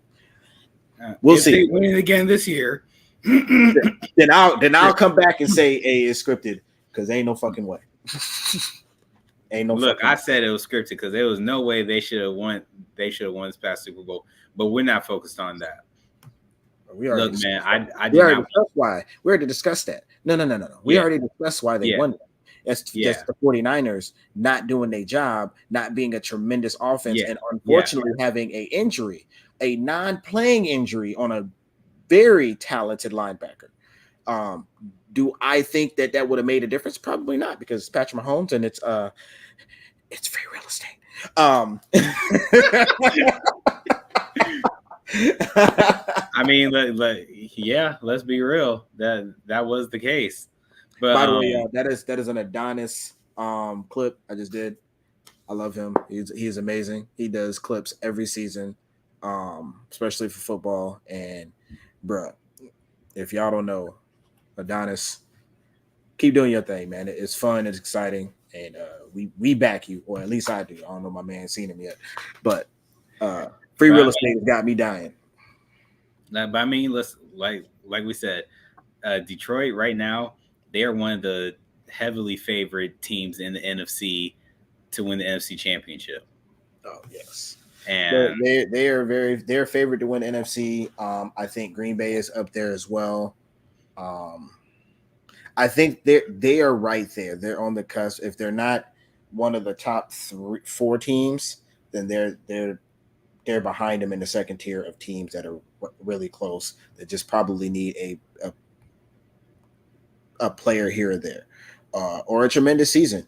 We'll see. They win it again this year. then I'll come back and say, "Hey, it's scripted," because ain't no fucking way. Ain't no. Look, I said it was scripted because there was no way they should have won. They should have won this past Super Bowl, but we're not focused on that. Look, man, we already discussed why. We already discussed that. No. We already discussed why they won. It's just the 49ers not doing their job, not being a tremendous offense, and unfortunately having an injury, a non-playing injury on a very talented linebacker. Do I think that would have made a difference? Probably not, because it's Patrick Mahomes and it's free real estate. I mean, let's be real. That was the case. But by the way, that is an Adonis clip I just did. I love him. He's amazing. He does clips every season, especially for football. And bruh, if y'all don't know, Adonis, keep doing your thing, man. It's fun, it's exciting, and we back you, or at least I do. I don't know, my man seen him yet, but free real estate has got me dying. But I mean, let's like we said, Detroit right now, they are one of the heavily favored teams in the NFC to win the NFC championship. Oh yes, and they're favored to win NFC. I think Green Bay is up there as well. I think they are right there. They're on the cusp. If they're not one of the top 4 teams, then they're behind them in the second tier of teams that are really close, that just probably need a player here or there, or a tremendous season.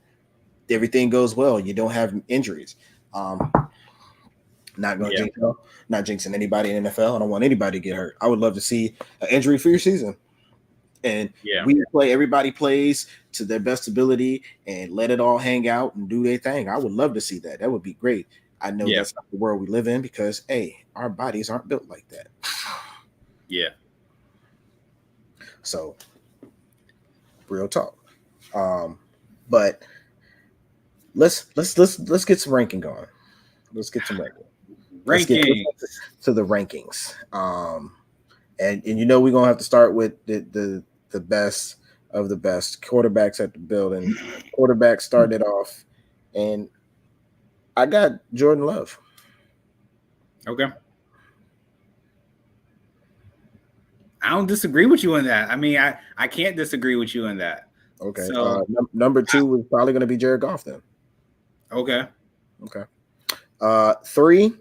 Everything goes well. You don't have injuries. Not jinxing anybody in the NFL. I don't want anybody to get hurt. I would love to see an injury for your season. And everybody plays to their best ability and let it all hang out and do their thing. I would love to see that. That would be great. I know that's not the world we live in, because our bodies aren't built like that. Yeah. So real talk. But let's get some ranking going. Let's get some ranking. Let's get to the rankings. And we're gonna have to start with the best of the best quarterbacks at the building. Quarterback started off, and I got Jordan Love. Okay. I don't disagree with you on that. I mean, I can't disagree with you on that. Okay. So, number 2 is probably going to be Jared Goff then. Okay. 3,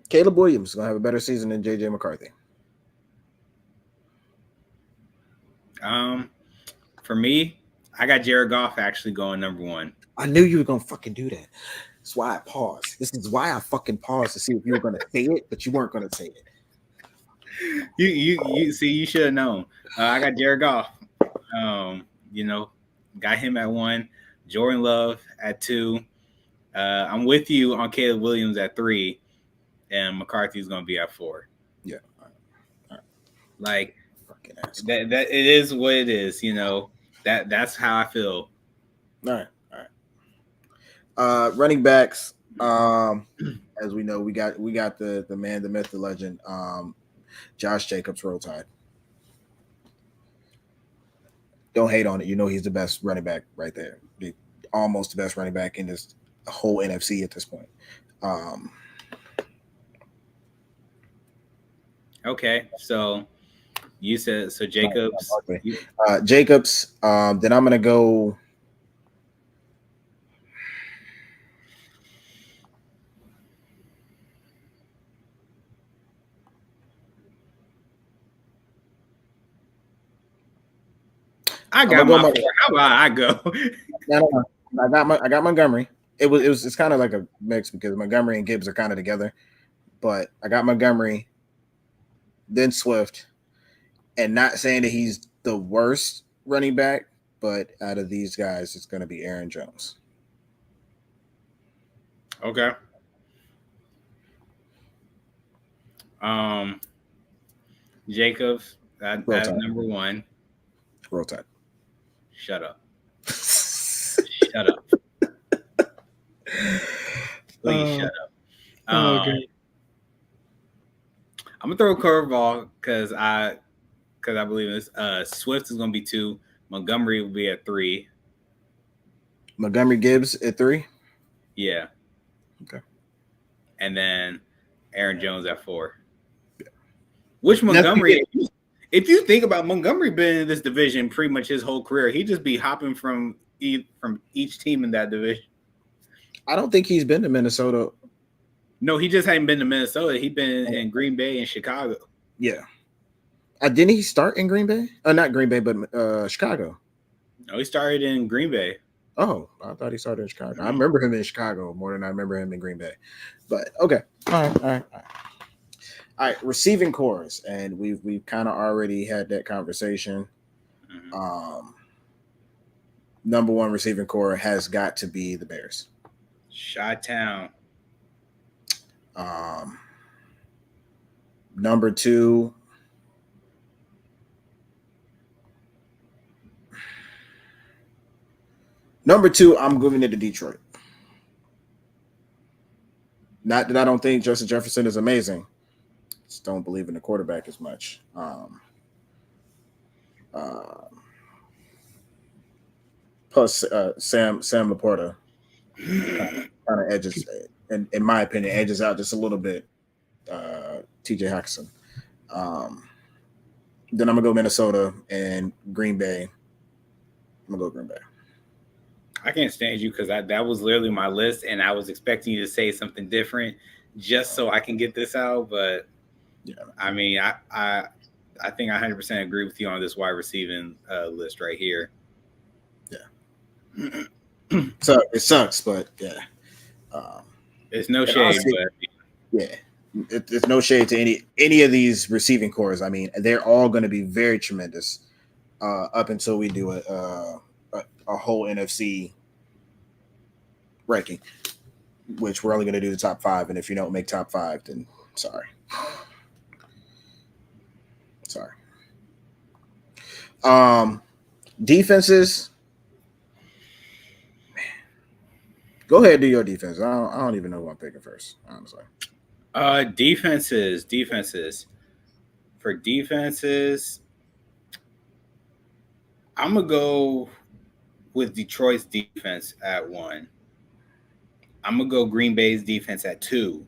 Caleb Williams is going to have a better season than J.J. McCarthy. For me, I got Jared Goff actually going number 1. I knew you were going to fucking do that. That's why I paused. This is why I fucking paused to see if you were going to say it, but you weren't going to say it. You see, you should have known. I got Jared Goff. You know, got him at 1. Jordan Love at 2. I'm with you on Caleb Williams at 3, and McCarthy's going to be at 4. Yeah. Like that it is what it is, that's how I feel. All right. Running backs. As we know, we got the man, the myth, the legend, Josh Jacobs, Roll Tide. Don't hate on it. You know he's the best running back right there. Almost the best running back in this whole NFC at this point. Okay, so you said so Jacobs. Jacobs. Then I'm gonna go. I got my. How about I go? No. I got Montgomery. It's kind of like a mix because Montgomery and Gibbs are kind of together, but I got Montgomery, then Swift, and not saying that he's the worst running back, but out of these guys, it's going to be Aaron Jones. Okay. Jacobs at number 1. Roll Tide. Shut up. Shut up. Please shut up. Okay. I'm gonna throw a curveball because I believe this. Swift is gonna be 2. Montgomery will be at 3. Montgomery, Gibbs at 3. Yeah. Okay. And then Aaron Jones at 4. Yeah. Which Montgomery? If you think about Montgomery being in this division pretty much his whole career, he'd just be hopping from each team in that division. I don't think he's been to Minnesota. No, he just hadn't been to Minnesota. He'd been in Green Bay and Chicago. Yeah. Didn't he start in Green Bay? Not Green Bay, but Chicago. No, he started in Green Bay. Oh, I thought he started in Chicago. I remember him in Chicago more than I remember him in Green Bay. But okay. All right. Receiving cores, and we've kind of already had that conversation. Mm-hmm. Number 1 receiving core has got to be the Bears. Chi-Town. Number 2. I'm giving it to Detroit. Not that I don't think Justin Jefferson is amazing. Just don't believe in the quarterback as much. Plus, Sam Laporta kind of edges, in my opinion, edges out just a little bit. TJ Hawkinson. Then I'm gonna go Minnesota and Green Bay. I'm gonna go Green Bay. I can't stand you because that was literally my list, and I was expecting you to say something different just so I can get this out. But yeah, I mean, I think I 100% agree with you on this wide receiving list right here. Yeah. So it sucks, but yeah, it's no shade. Honestly, but yeah, it's no shade to any of these receiving cores. I mean, they're all going to be very tremendous up until we do a whole NFC ranking, which we're only going to do the top 5. And if you don't make top 5, then sorry. Defenses. Man. Go ahead and do your defense. I don't even know who I'm picking first, honestly. Defenses. For defenses, I'm going to go with Detroit's defense at 1. I'm going to go Green Bay's defense at 2.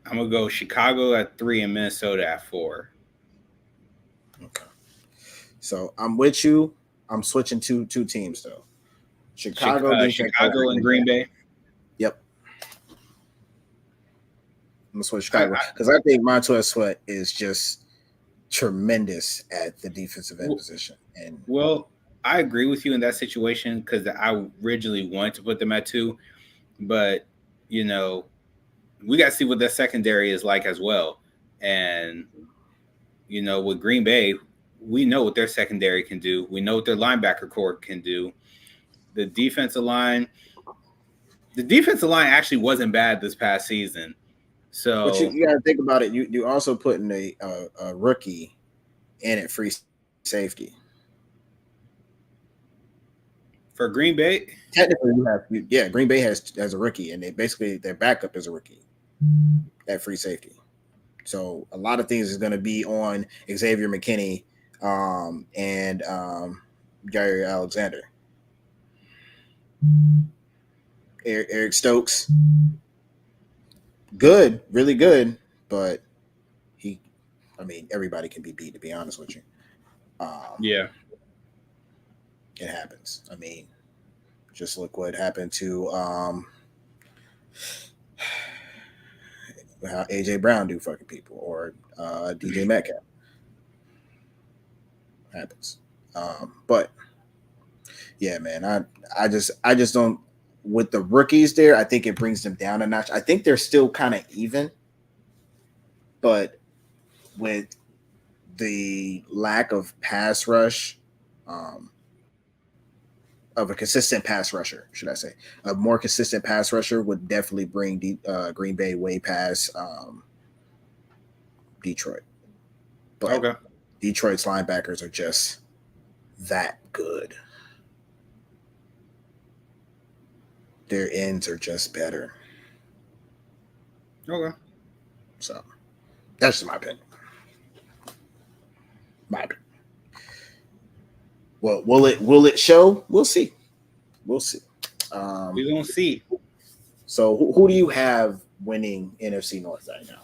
I'm going to go Chicago at 3 and Minnesota at 4. Okay. So I'm with you. I'm switching two teams, though. Chicago and Green Bay. Yep. I'm going to switch Chicago because I think Montez Sweat is just tremendous at the defensive end position. And well, I agree with you in that situation because I originally wanted to put them at 2, but we got to see what the secondary is like as well. And with Green Bay, we know what their secondary can do. We know what their linebacker core can do. The defensive line actually wasn't bad this past season. So, but you got to think about it. You also putting a rookie in at free safety. For Green Bay, technically, Green Bay has a rookie, and basically their backup is a rookie at free safety. So a lot of things is going to be on Xavier McKinney and Gary Alexander. Eric Stokes, good, really good, but everybody can be beat, to be honest with you. Yeah. It happens. I mean, just look what happened to how AJ Brown do fucking people, or DJ Metcalf. Happens. But yeah, man, I just don't, with the rookies there, I think it brings them down a notch. I think they're still kind of even, but with the lack of pass rush, of a consistent pass rusher, should I say, a more consistent pass rusher would definitely bring Green Bay way past Detroit. But okay. Detroit's linebackers are just that good. Their ends are just better. Okay. So that's just my opinion. Well, will it show? We'll see. We're gonna see. So who do you have winning NFC North right now?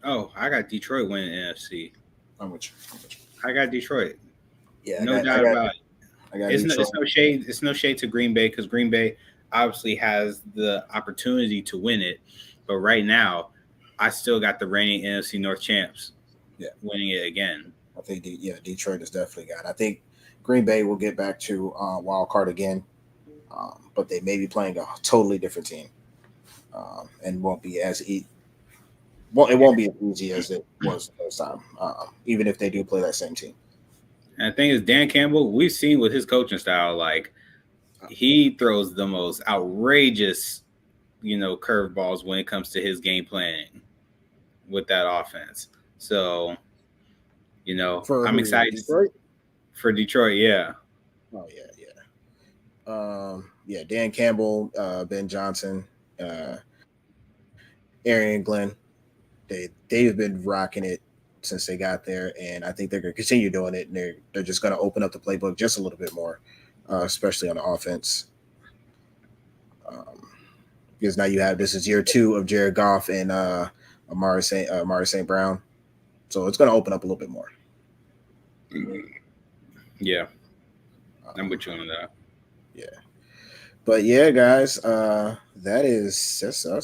Oh, I got Detroit winning NFC. I'm with you. I got Detroit. Yeah, no doubt about it. It's no shade to Green Bay, because Green Bay obviously has the opportunity to win it, but right now, I still got the reigning NFC North champs. Yeah, winning it again. I think Detroit has definitely got it. I think Green Bay will get back to wild card again, but they may be playing a totally different team, and won't be as easy. Well, it won't be as easy as it was the first time, even if they do play that same team. And the thing is, Dan Campbell, we've seen with his coaching style, like he throws the most outrageous, curveballs when it comes to his game planning with that offense. So, I'm excited Detroit? For Detroit. Yeah. Oh yeah. Dan Campbell, Ben Johnson, Aaron Glenn, they've been rocking it since they got there, and I think they're going to continue doing it. And they're just going to open up the playbook just a little bit more, especially on the offense. Because now this is year 2 of Jared Goff and Amari St. Brown, so it's going to open up a little bit more. Yeah, I'm with you on that. Yeah, but yeah, guys, that's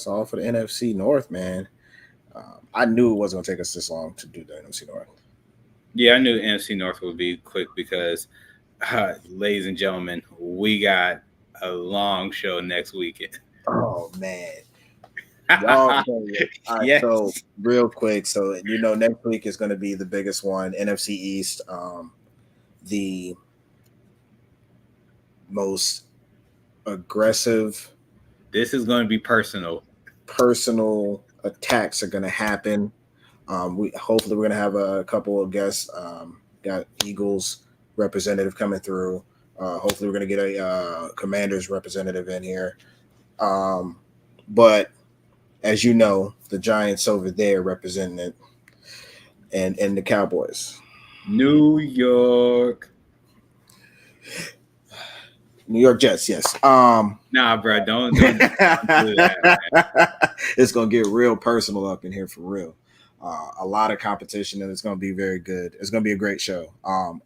all for the NFC North, man. I knew it wasn't going to take us this long to do the NFC North. Yeah, I knew the NFC North would be quick because, ladies and gentlemen, we got a long show next weekend. Oh man. All right, yes. So real quick, so next week is going to be the biggest one, NFC East, the most aggressive. This is going to be personal attacks are going to happen. Hopefully we're going to have a couple of guests. Got Eagles representative coming through. Hopefully we're going to get a Commanders representative in here. But as you know, the Giants over there representing it, and the Cowboys. New York Jets, yes. Nah, bro, don't do that, man. It's gonna get real personal up in here for real. A lot of competition, and it's gonna be very good. It's gonna be a great show.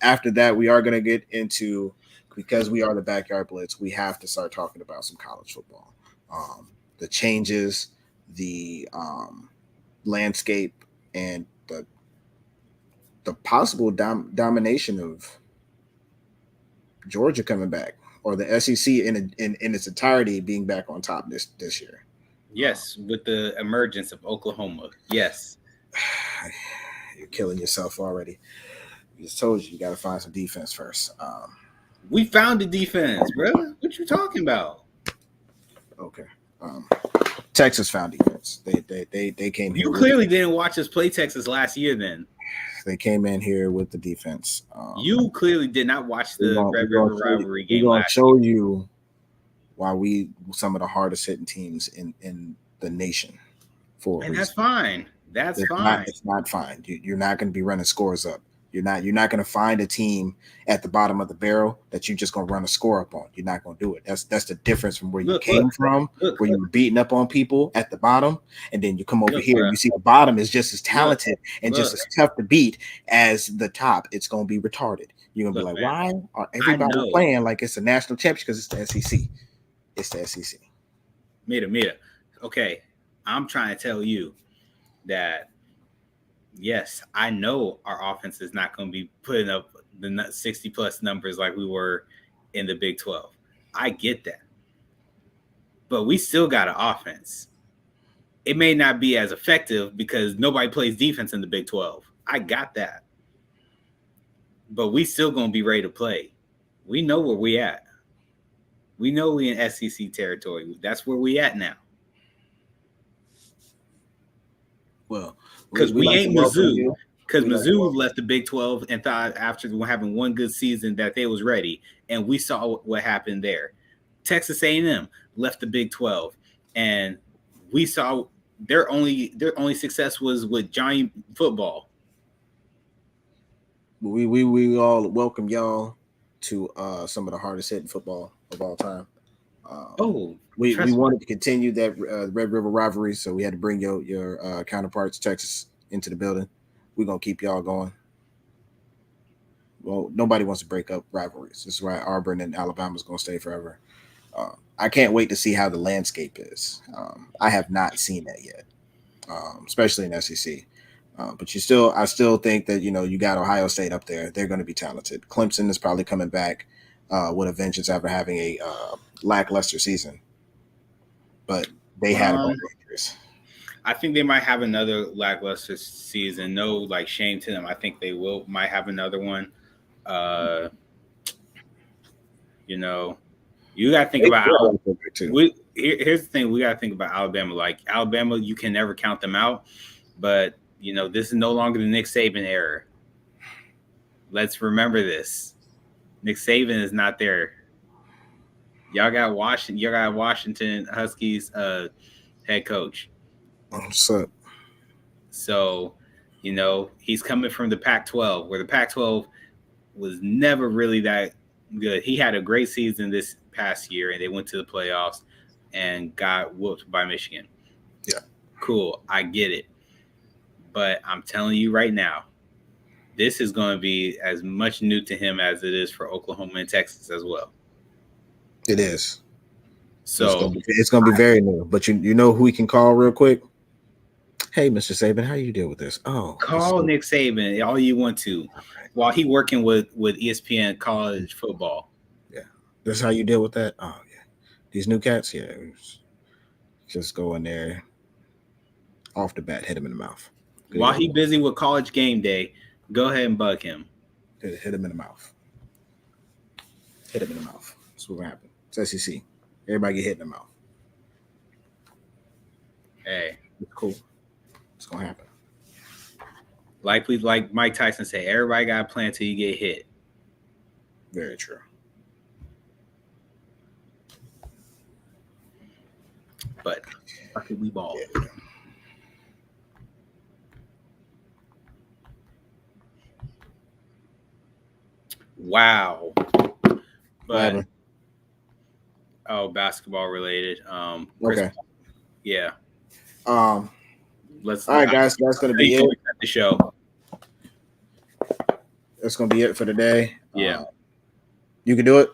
After that, we are gonna get into, because we are the Backyard Blitz, we have to start talking about some college football. The changes, the landscape, and the possible domination of Georgia coming back, or the SEC in its entirety being back on top this year. Yes, with the emergence of Oklahoma. Yes. killing yourself already. I just told you got to find some defense first. We found the defense, bro. What you talking about? Okay. Texas found defense. They came here. You clearly didn't watch us play Texas last year. Then they came in here with the defense. You clearly did not watch the Red River rivalry game. We're going to show you why we some of the hardest hitting teams in the nation. And that's fine. That's fine. It's not fine. You're not going to be running scores up. You're not going to find a team at the bottom of the barrel that you're just going to run a score up on. You're not going to do it. That's the difference from where you came from, where you were beating up on people at the bottom, and then you come over here and you see the bottom is just as talented and just as tough to beat as the top. It's going to be retarded. You're going to be like, why are everybody playing like it's a national championship? Because it's the SEC. It's the SEC. Mira. Okay, I'm trying to tell you that, yes, I know our offense is not going to be putting up the 60-plus numbers like we were in the Big 12. I get that. But we still got an offense. It may not be as effective because nobody plays defense in the Big 12. I got that. But we still going to be ready to play. We know where we at. We know we in SEC territory. That's where we at now. Well, because we ain't Mizzou. Because Mizzou left the Big 12 and thought after having one good season that they was ready, and we saw what happened there. Texas A&M left the Big 12, and we saw their only success was with giant football. We all welcome y'all to some of the hardest hitting football of all time. We wanted to continue that Red River rivalry, so we had to bring your counterparts, Texas, into the building. We're going to keep y'all going. Well, nobody wants to break up rivalries. This is why Auburn and Alabama is going to stay forever. I can't wait to see how the landscape is. I have not seen that yet, especially in SEC. But I still think that, you got Ohio State up there. They're going to be talented. Clemson is probably coming back with a vengeance after having a lackluster season. But they had a bunch of injuries. I think they might have another lackluster season. No, shame to them. I think they might have another one. You got to think about here's the thing. We got to think about Alabama. Alabama, you can never count them out. But, this is no longer the Nick Saban era. Let's remember this. Nick Saban is not there. Y'all got Washington Huskies head coach. What's up? So, he's coming from the Pac-12, where the Pac-12 was never really that good. He had a great season this past year, and they went to the playoffs and got whooped by Michigan. Yeah. Cool. I get it. But I'm telling you right now, this is going to be as much new to him as it is for Oklahoma and Texas as well. It is. So it's going to be very new. But you know who we can call real quick? Hey, Mr. Saban, how you deal with this? Call Nick Saban all you want to while he working with ESPN college football. Yeah. That's how you deal with that? Oh, yeah. These new cats, yeah. Just go in there, off the bat, hit him in the mouth. While he busy with college game day, go ahead and bug him. Hit him in the mouth. Hit him in the mouth. That's what will happen. It's SEC. Everybody get hit in the mouth. Hey. It's cool. It's going to happen. Like Mike Tyson said, everybody got a plan until you get hit. Very true. But fucking we ball. Yeah. Wow. But basketball related. Okay. Yeah. All right, guys. That's going to be it. The show. That's going to be it for today. Yeah. You can do it.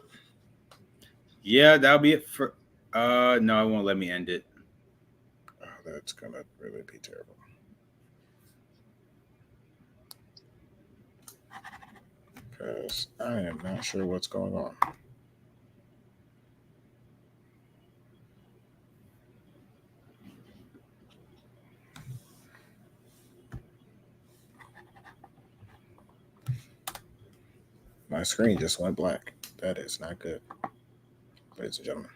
Yeah, that'll be it for. No, it won't let me end it. Oh, that's going to really be terrible. Because I am not sure what's going on. My screen just went black. That is not good, ladies and gentlemen.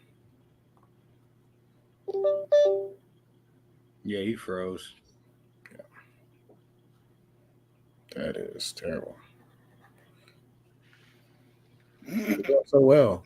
Yeah, he froze. That is terrible. You're doing so well.